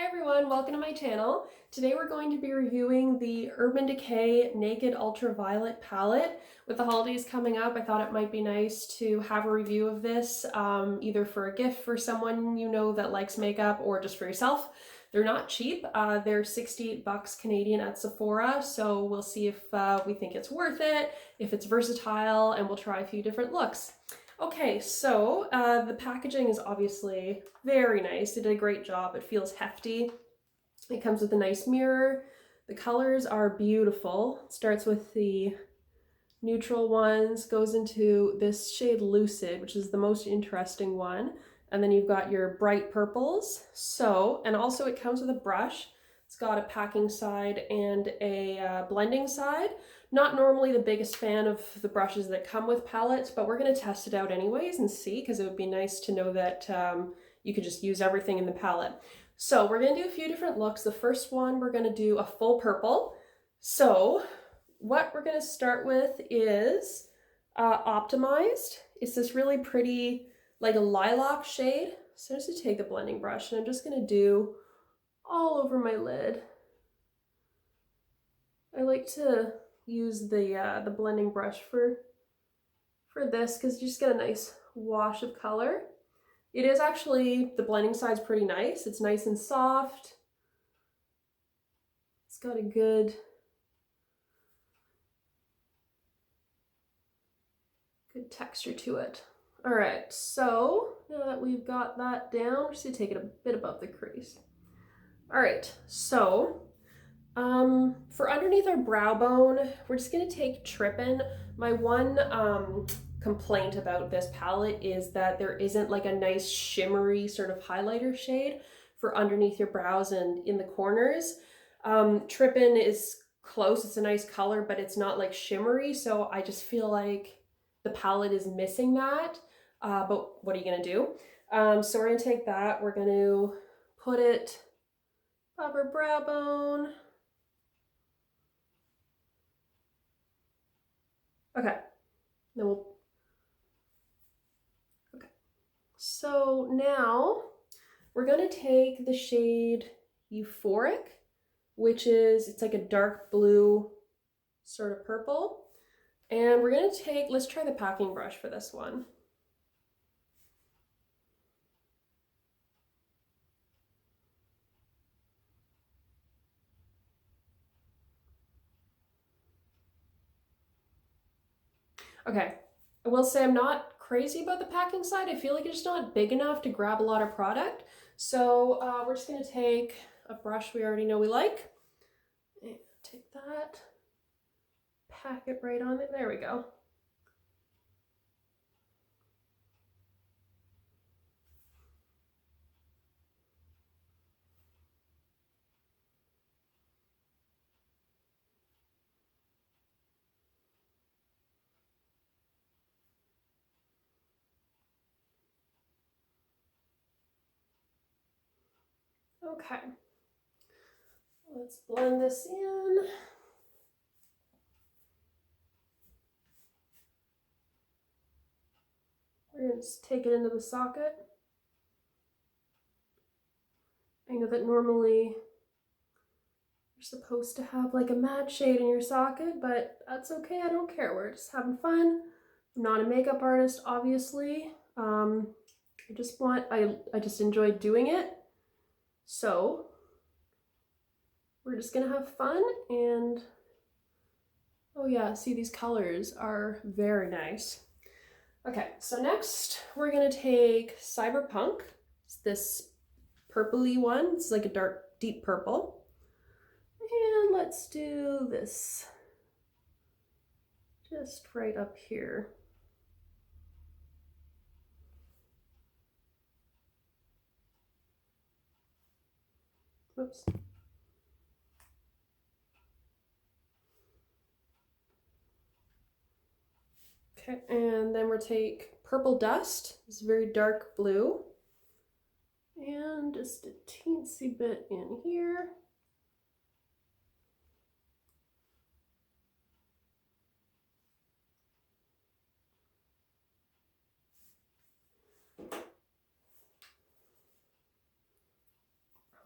Hi everyone, welcome to my channel. Today we're going to be reviewing the Urban Decay Naked Ultraviolet palette. With the holidays coming up, I thought it might be nice to have a review of this, either for a gift for someone you know that likes makeup or just for yourself. They're not cheap. They're 68 bucks Canadian at Sephora, so we'll see if we think it's worth it, if it's versatile, and we'll try a few different looks. Okay, so the packaging is obviously very nice. They did a great job. It feels hefty. It comes with a nice mirror. The colors are beautiful. It starts with the neutral ones, goes into this shade Lucid, which is the most interesting one. And then you've got your bright purples. And also it comes with a brush. It's got a packing side and a blending side. Not normally the biggest fan of the brushes that come with palettes, but we're going to test it out anyways and see, because it would be nice to know that you could just use everything in the palette. So we're going to do a few different looks. The first one, we're going to do a full purple. So what we're going to start with is Optimized. It's this really pretty, like a lilac shade. So I'm just going to take the blending brush and I'm just going to do all over my lid. I like to use the blending brush for this because you just get a nice wash of color. It is actually, the blending side's pretty nice. It's nice and soft. It's got a good texture to it. All right, so now that we've got that down, we're just gonna take it a bit above the crease. All right, so for underneath our brow bone, we're just gonna take Trippin'. My one complaint about this palette is that there isn't like a nice shimmery sort of highlighter shade for underneath your brows and in the corners. Trippin' is close, it's a nice color, but it's not like shimmery, so I just feel like the palette is missing that, but what are you gonna do? So we're gonna take that, we're gonna put it above our brow bone. Okay, then okay. So now we're gonna take the shade Euphoric, which is, it's like a dark blue sort of purple. And we're gonna take, let's try the packing brush for this one. Okay, I will say I'm not crazy about the packing side. I feel like it's just not big enough to grab a lot of product. So we're just gonna take a brush we already know we like. And take that, pack it right on it. There we go. Okay, let's blend this in. We're gonna just take it into the socket. I know that normally you're supposed to have like a matte shade in your socket, but that's okay, I don't care. We're just having fun. I'm not a makeup artist, obviously. I just enjoy doing it. So we're just gonna have fun and, oh yeah, see, these colors are very nice. Okay, so next we're gonna take Cyberpunk. It's this purpley one. It's like a dark, deep purple. And let's do this just right up here. Oops. Okay, and then we'll take Purple Dust. It's very dark blue. And just a teensy bit in here.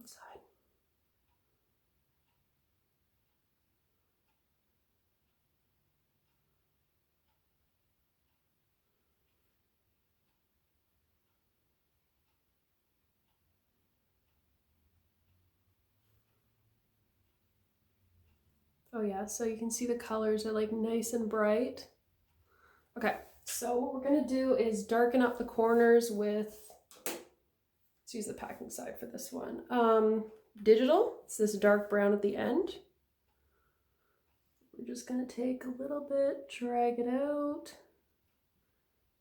outside. Oh yeah, so you can see the colors are like nice and bright. Okay, so what we're gonna do is darken up the corners with, let's use the packing side for this one. Digital, it's this dark brown at the end. We're just gonna take a little bit, drag it out,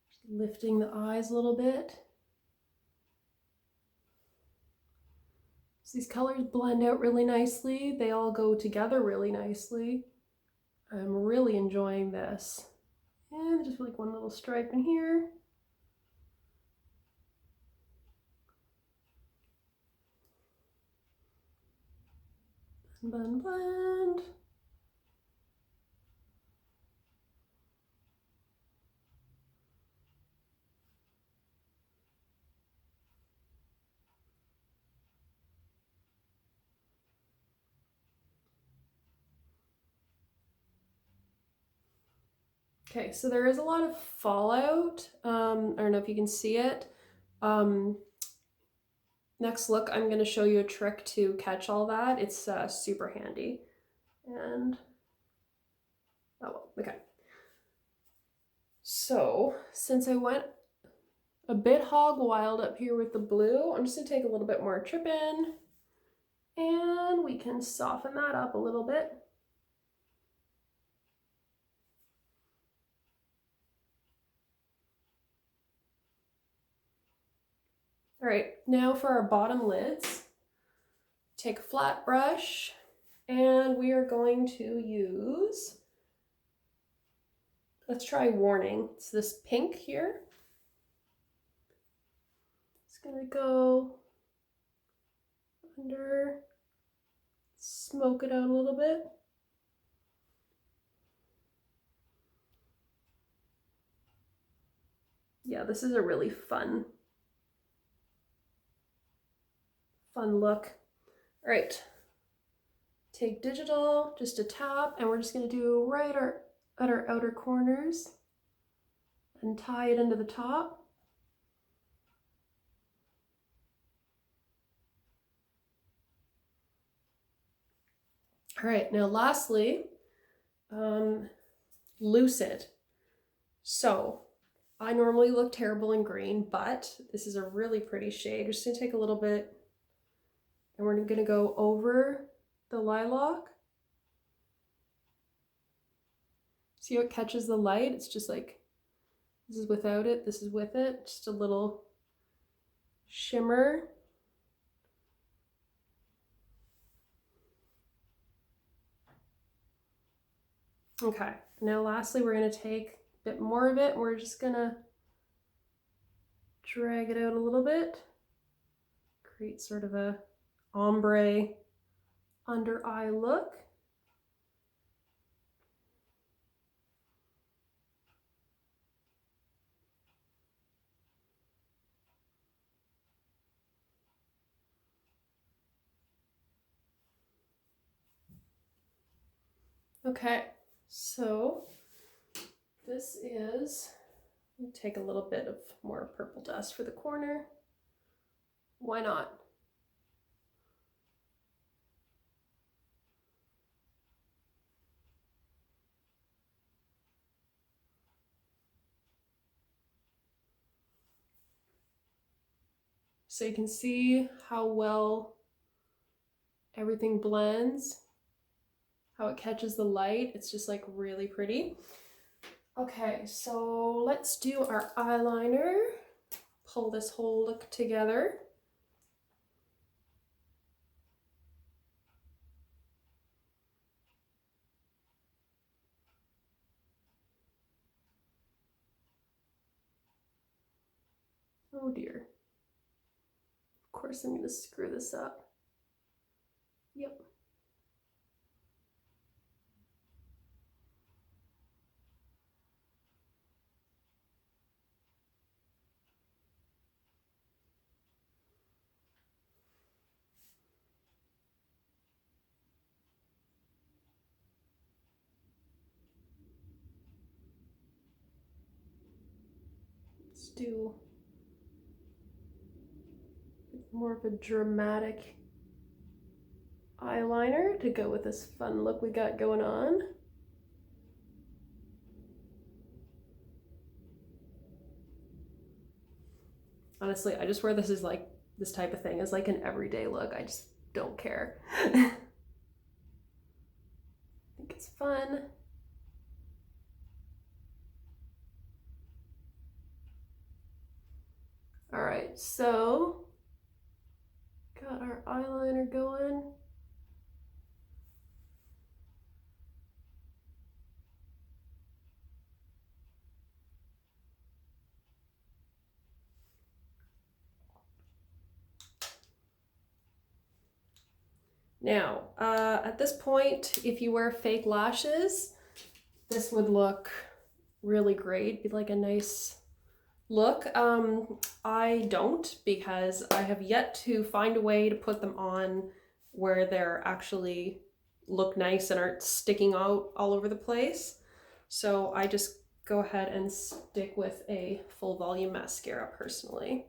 just lifting the eyes a little bit. So these colors blend out really nicely. They all go together really nicely. I'm really enjoying this. And just like one little stripe in here. Blend, blend. Okay, so there is a lot of fallout. I don't know if you can see it. Next look, I'm going to show you a trick to catch all that. It's super handy. And, oh well, okay. So, since I went a bit hog wild up here with the blue, I'm just going to take a little bit more Trip In, and we can soften that up a little bit. All right, now for our bottom lids, take a flat brush, and we are going to use, let's try Warning. It's this pink here. It's gonna go under, smoke it out a little bit. Yeah, this is a really fun look. All right, take Digital, just a tap, and we're just gonna do right at our outer corners and tie it into the top. All right, now lastly, Lucid. So I normally look terrible in green, but this is a really pretty shade. We're just gonna take a little bit and we're gonna go over the lilac. See how it catches the light? It's just like, this is without it, this is with it. Just a little shimmer. Okay, now lastly, we're gonna take a bit more of it and we're just gonna drag it out a little bit. Create sort of a ombre under eye look. Okay, so this is, take a little bit of more purple dust for the corner. Why not? So you can see how well everything blends, how it catches the light. It's just like really pretty. Okay, so let's do our eyeliner. Pull this whole look together. Oh dear. Of course I'm gonna screw this up. Yep. just do more of a dramatic eyeliner to go with this fun look we got going on. Honestly, I just wear this as like, this type of thing as like an everyday look. I just don't care. I think it's fun. All right, so got our eyeliner going. Now, at this point, if you wear fake lashes, this would look really great. Be like a nice look. I don't, because I have yet to find a way to put them on where they're actually look nice and aren't sticking out all over the place. So I just go ahead and stick with a full volume mascara personally.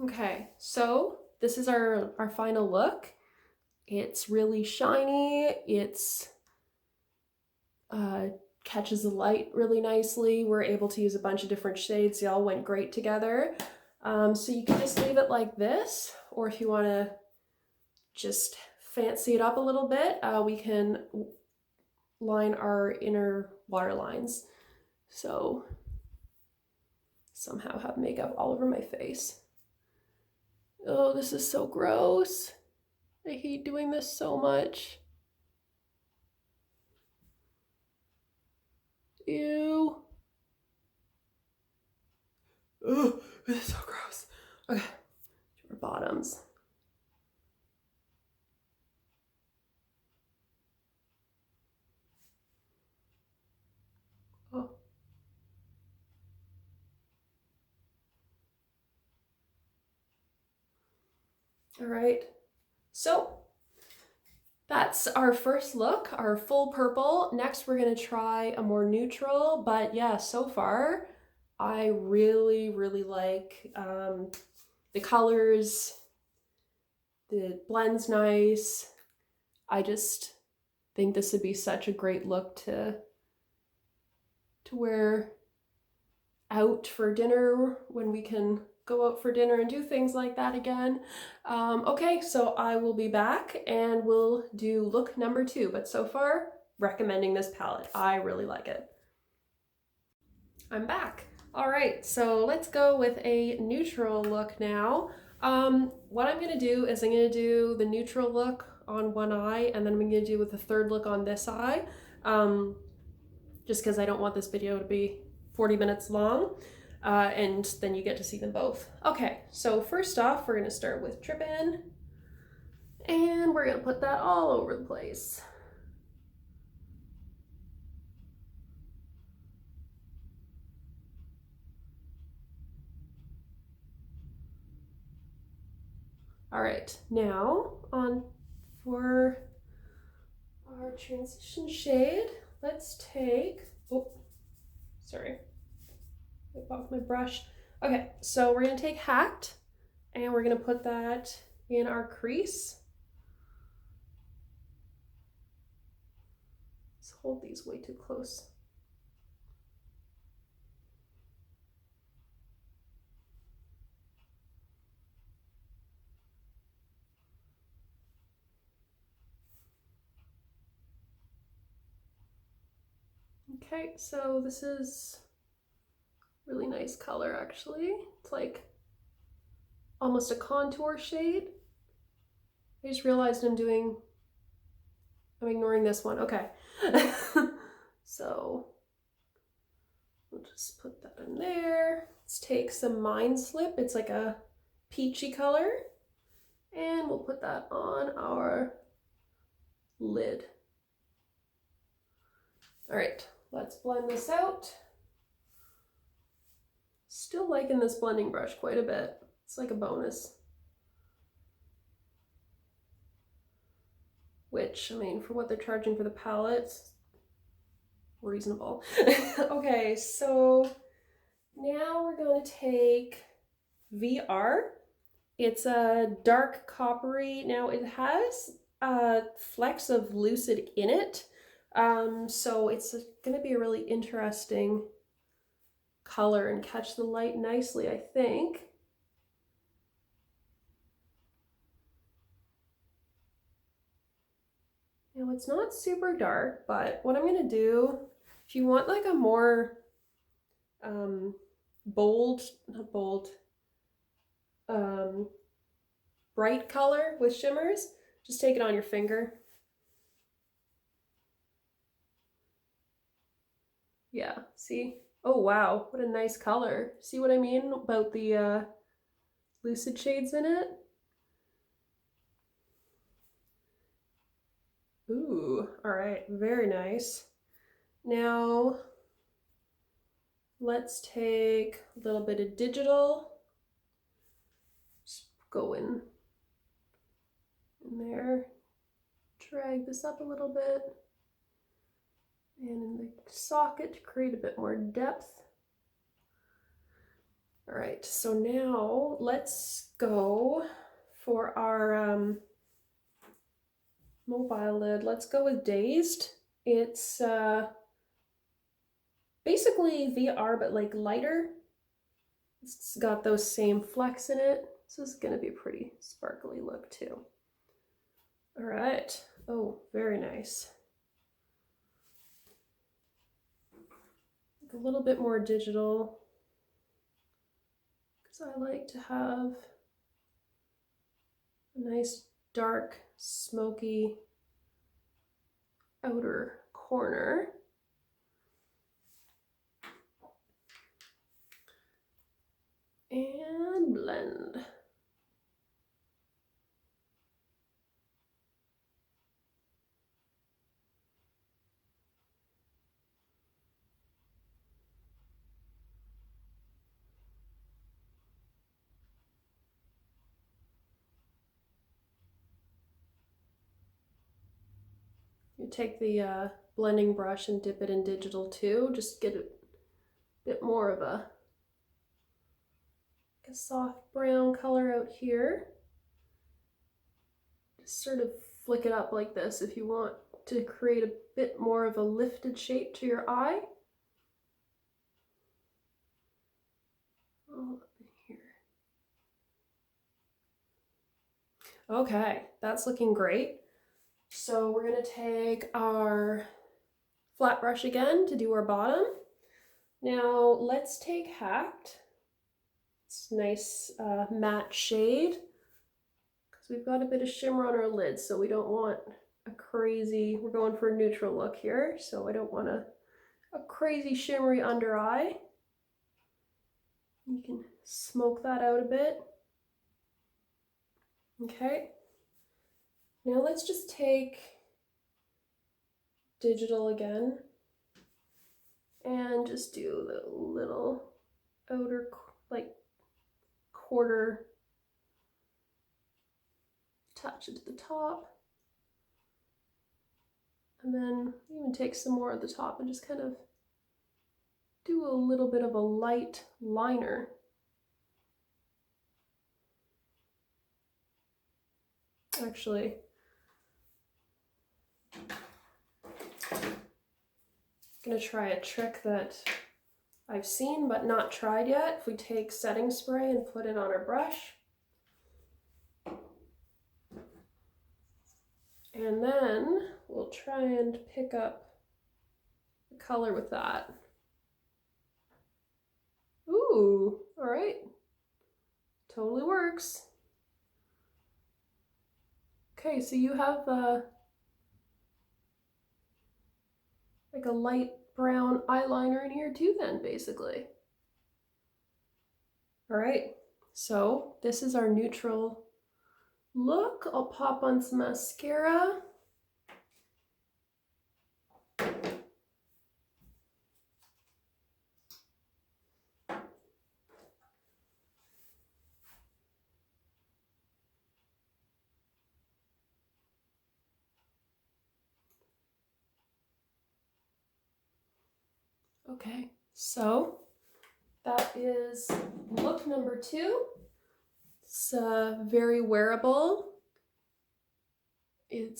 Okay, so this is our final look. It's really shiny. It's catches the light really nicely. We're able to use a bunch of different shades. They all went great together. So you can just leave it like this, or if you want to just fancy it up a little bit, we can line our inner water lines. So somehow have makeup all over my face. Oh, this is so gross. I hate doing this so much. Ew. Oh, this is so gross. Okay, our bottoms. Oh. All right, so that's our first look, our full purple. Next, we're gonna try a more neutral, but yeah, so far, I really, really like the colors. The blend's nice. I just think this would be such a great look to wear out for dinner when we can go out for dinner and do things like that again. Okay, so I will be back and we'll do look number 2, but so far, recommending this palette. I really like it. I'm back. All right, so let's go with a neutral look now. What I'm gonna do is I'm gonna do the neutral look on one eye, and then I'm gonna do with the third look on this eye, just because I don't want this video to be 40 minutes long, and then you get to see them both. Okay, so first off, we're gonna start with Trip In, and we're gonna put that all over the place. All right, now on for our transition shade, let's take, oh, sorry, whip off my brush. Okay, so we're gonna take Hacked, and we're gonna put that in our crease. Let's hold these way too close. Okay, so this is really nice color actually. It's like almost a contour shade. I just realized I'm doing I'm ignoring this one. Okay. So we'll just put that in there. Let's take some Mind Slip. It's like a peachy color. And we'll put that on our lid. All right, let's blend this out. Still liking this blending brush quite a bit. It's like a bonus. Which, I mean, for what they're charging for the palettes, reasonable. Okay, so now we're going to take VR. It's a dark coppery. Now it has flecks of lucid in it. So it's going to be a really interesting color and catch the light nicely, I think. Now it's not super dark, but what I'm going to do, if you want like a more bright color with shimmers, just take it on your finger. Yeah, see? Oh wow, what a nice color. See what I mean about the lucid shades in it? Ooh, all right, very nice. Now, let's take a little bit of digital. Just go in there, drag this up a little bit, and in the socket to create a bit more depth. All right, so now let's go for our mobile lid. Let's go with Dazed. It's basically VR, but like lighter. It's got those same flecks in it. So this is gonna be a pretty sparkly look too. All right, oh, very nice. A little bit more digital, because I like to have a nice dark, smoky outer corner. And blend. You take the blending brush and dip it in digital too, just get a bit more of a soft brown color out here. Just sort of flick it up like this if you want to create a bit more of a lifted shape to your eye. Oh, here. Okay, that's looking great. So we're gonna take our flat brush again to do our bottom. Now let's take Hacked. It's nice matte shade, because we've got a bit of shimmer on our lid, so we don't want a crazy, we're going for a neutral look here, so I don't want a crazy shimmery under eye. You can smoke that out a bit. Okay. Now let's just take digital again and just do the little outer, like, quarter touch it to the top, and then even take some more at the top and just kind of do a little bit of a light liner. Actually, I'm gonna try a trick that I've seen but not tried yet. If we take setting spray and put it on our brush, and then we'll try and pick up the color with that. Ooh, all right. Totally works. Okay, so you have like a light brown eyeliner in here too then, basically. All right, so this is our neutral look. I'll pop on some mascara. Okay, so that is look number 2. It's very wearable. It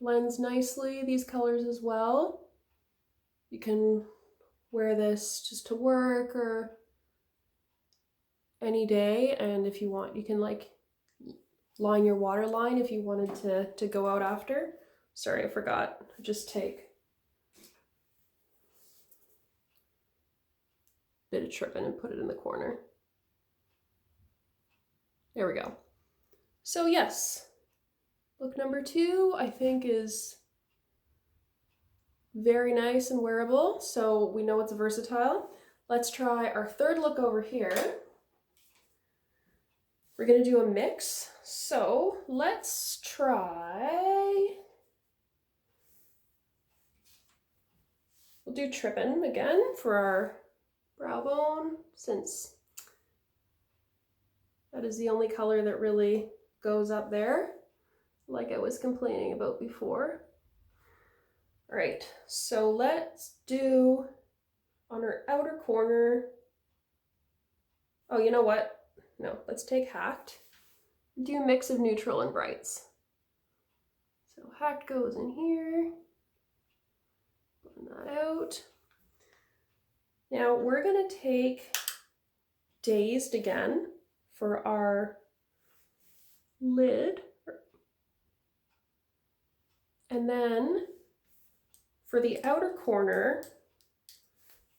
blends nicely, these colors as well. You can wear this just to work or any day, and if you want, you can like line your waterline if you wanted to go out after. Sorry, I forgot. Just take a bit of tripping and put it in the corner. There we go. So yes, look number 2 I think is very nice and wearable, so we know it's versatile. Let's try our third look over here. We're gonna do a mix, so let's try, we'll do trippin' again for our brow bone, since that is the only color that really goes up there, like I was complaining about before. All right, so let's do on our outer corner. Oh, you know what? No, let's take Hacked. Do a mix of neutral and brights. So Hacked goes in here. Blend that out. Now we're gonna take Dazed again for our lid. And then for the outer corner,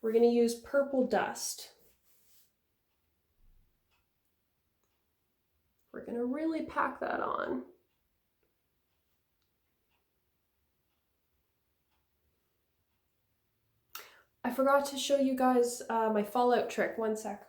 we're gonna use Purple Dust. We're gonna really pack that on. I forgot to show you guys my fallout trick. One sec.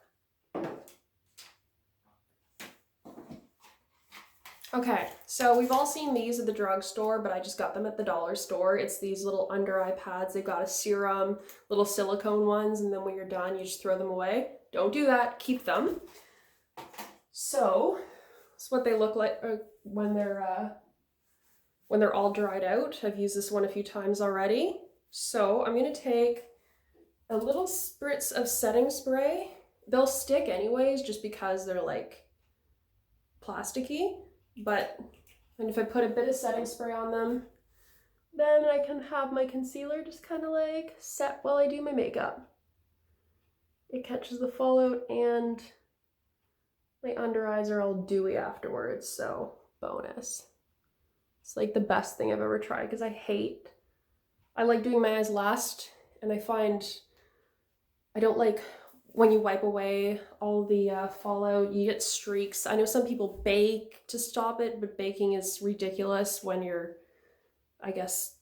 Okay, so we've all seen these at the drugstore, but I just got them at the dollar store. It's these little under eye pads. They've got a serum, little silicone ones, and then when you're done, you just throw them away. Don't do that, keep them. So, that's what they look like when they're all dried out. I've used this one a few times already. So I'm gonna take a little spritz of setting spray. They'll stick anyways, just because they're like plasticky. And if I put a bit of setting spray on them, then I can have my concealer just kind of like set while I do my makeup. It catches the fallout and my under eyes are all dewy afterwards, so bonus. It's like the best thing I've ever tried because I like doing my eyes last, and I find I don't like when you wipe away all the fallout, you get streaks. I know some people bake to stop it, but baking is ridiculous when you're, I guess,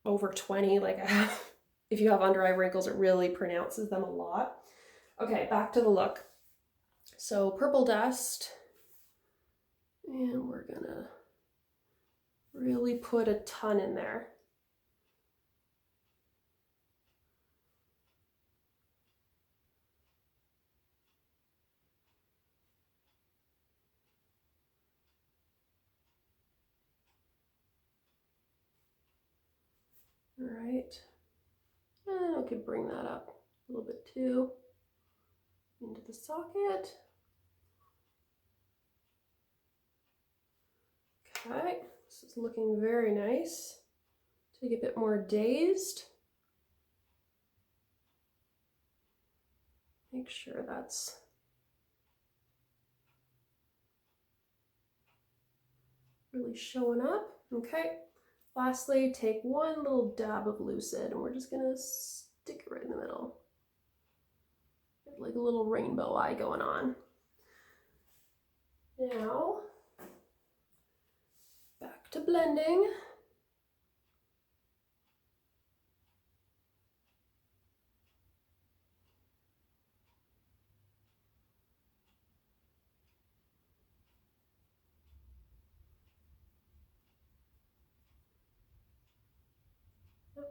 over 20, like I have. If you have under eye wrinkles, it really pronounces them a lot. Okay, back to the look. So Purple Dust, and we're gonna really put a ton in there. All right, and I could bring that up a little bit too, into the socket. Okay, this is looking very nice. Take a bit more Dazed. Make sure that's really showing up. Okay. Lastly, take one little dab of Lucid, and we're just gonna stick it right in the middle. Like a little rainbow eye going on. Now, back to blending.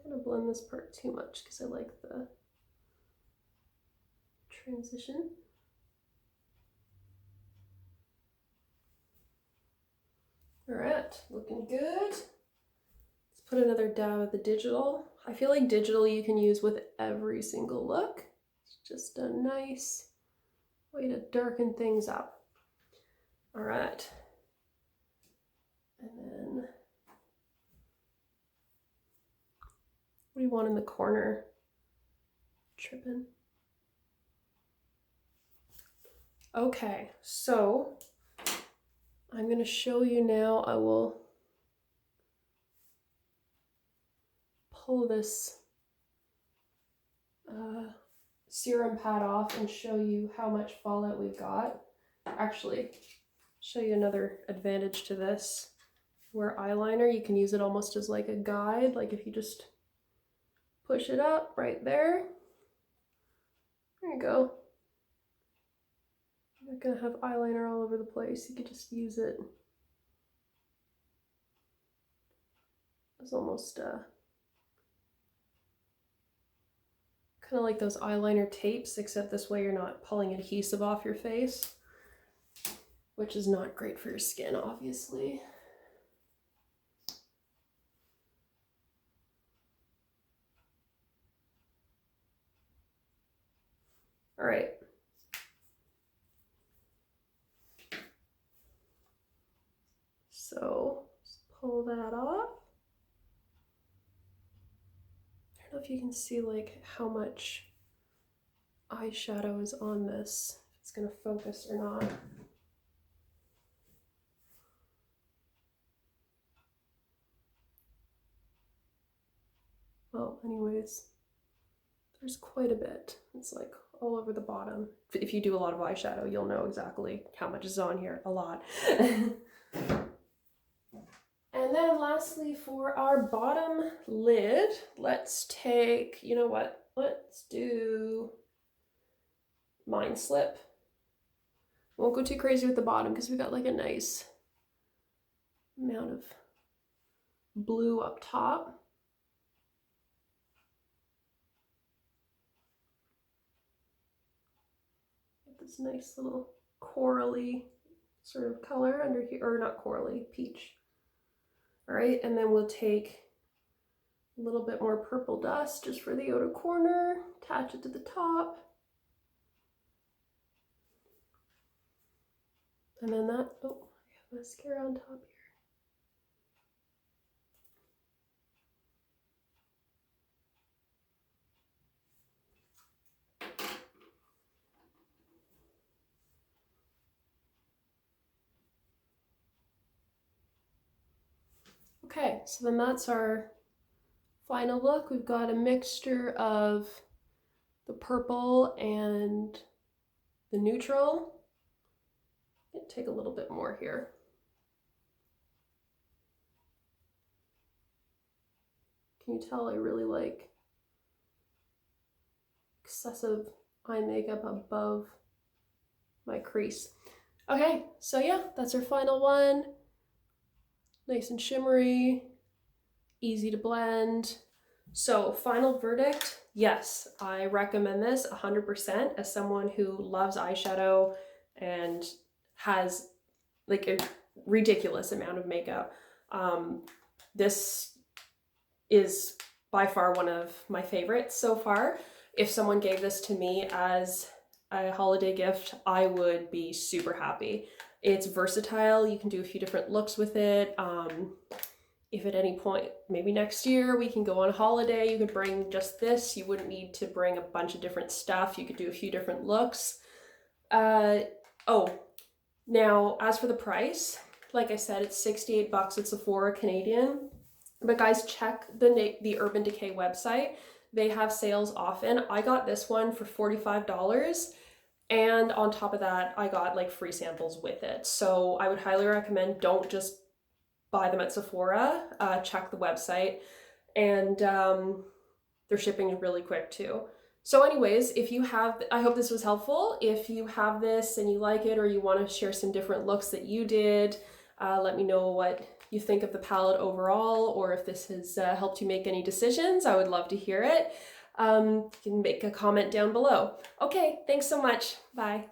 I'm gonna blend this part too much because I like the transition. All right, looking good. Let's put another dab of the digital. I feel like digital you can use with every single look. It's just a nice way to darken things up. All right. And then, what do you want in the corner? Tripping. Okay, so I'm going to show you now. I will pull this serum pad off and show you how much fallout we've got. Actually, show you another advantage to this. Where eyeliner, you can use it almost as like a guide, like if you just push it up right there. There you go. You're not gonna have eyeliner all over the place. You could just use it as almost kind of like those eyeliner tapes, except this way you're not pulling adhesive off your face, which is not great for your skin, obviously. All right. So just pull that off. I don't know if you can see like how much eyeshadow is on this, if it's gonna focus or not. Well, anyways, there's quite a bit. It's like all over the bottom. If you do a lot of eyeshadow, you'll know exactly how much is on here. A lot. And then lastly, for our bottom lid, let's take, you know what? Let's do Mind Slip. Won't go too crazy with the bottom because we got like a nice amount of blue up top. Get this nice little corally sort of color under here, or not corally, peach. All right, and then we'll take a little bit more purple dust just for the outer corner, attach it to the top. And then that, oh, I have mascara on top here. Okay, so then that's our final look. We've got a mixture of the purple and the neutral. Take a little bit more here. Can you tell I really like excessive eye makeup above my crease? Okay, so yeah, that's our final one. Nice and shimmery, easy to blend. So final verdict, yes, I recommend this 100% as someone who loves eyeshadow and has like a ridiculous amount of makeup. This is by far one of my favorites so far. If someone gave this to me as a holiday gift, I would be super happy. It's versatile. You can do a few different looks with it. If at any point, maybe next year, we can go on holiday, you could bring just this. You wouldn't need to bring a bunch of different stuff. You could do a few different looks. Oh, now as for the price, like I said, it's 68 bucks at Sephora Canadian. But guys, check the Urban Decay website. They have sales often. I got this one for $45. And on top of that, I got like free samples with it. So I would highly recommend, don't just buy them at Sephora, check the website, and their shipping is really quick too. So anyways, if you have, I hope this was helpful. If you have this and you like it, or you want to share some different looks that you did, let me know what you think of the palette overall, or if this has helped you make any decisions. I would love to hear it. You can make a comment down below. Okay, thanks so much. Bye.